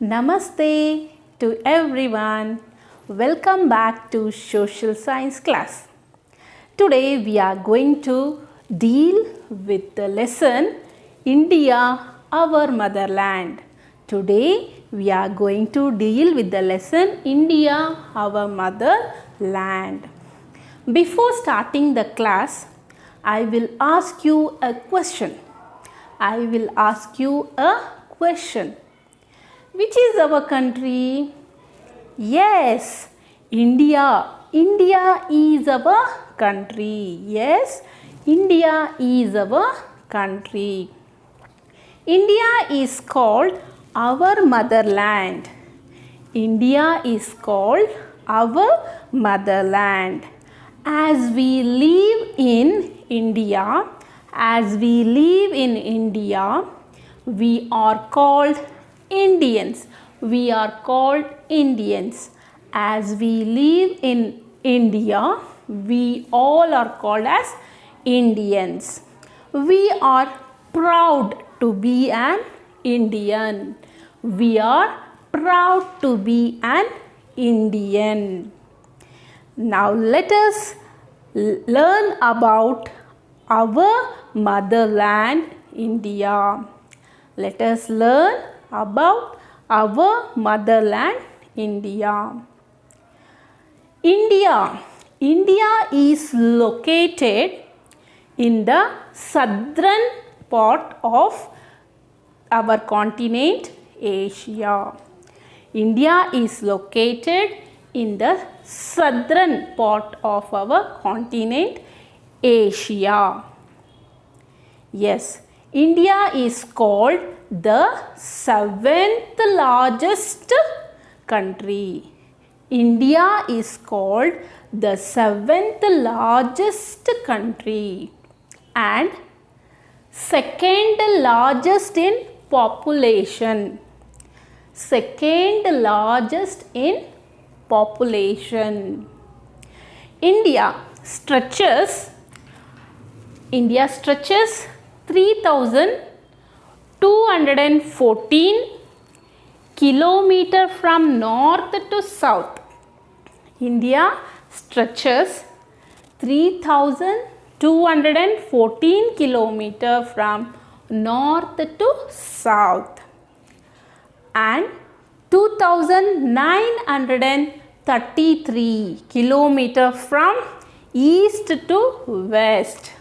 Namaste to everyone. Welcome back to Social Science class. Today we are going to deal with the lesson India, our motherland. Today we are going to deal with the lesson India, our motherland. Before starting the class, I will ask you a question. Which is our country? Yes, India. India is our country. Yes, India is our country. India is called our motherland. India is called our motherland. As we live in India, we are called Indians. We are called Indians. As we live in India, we all are called as Indians. We are proud to be an Indian. We are proud to be an Indian. Now let us learn about our motherland, India. Let us learn about our motherland, India. India is located in the southern part of our continent, Asia. India is located in the southern part of our continent, Asia. Yes, India is called the seventh largest country. India is called the seventh largest country and second largest in population. Second largest in population. India stretches 3,214 kilometers from north to south. India stretches 3,214 kilometers from north to south and 2,933 kilometers from east to west.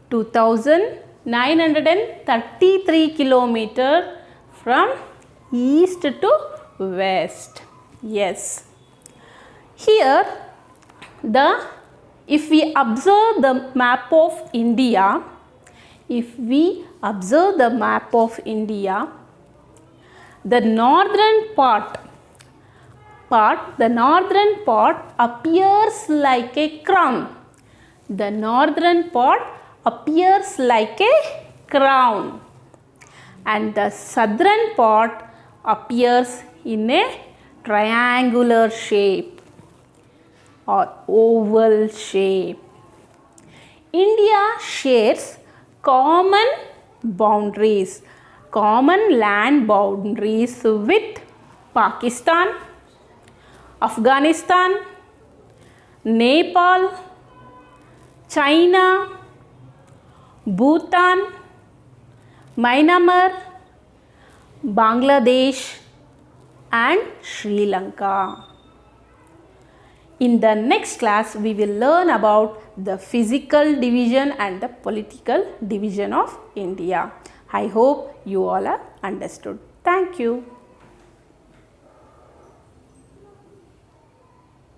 2,933 kilometers from east to west. Yes. Here, if we observe the map of India, the northern part appears like a crown. The northern part appears like a crown and the southern part appears in a triangular shape or oval shape. India shares common land boundaries with Pakistan, Afghanistan, Nepal, China, Bhutan, Myanmar, Bangladesh and Sri Lanka. In the next class, we will learn about the physical division and the political division of India. I hope you all have understood. Thank you.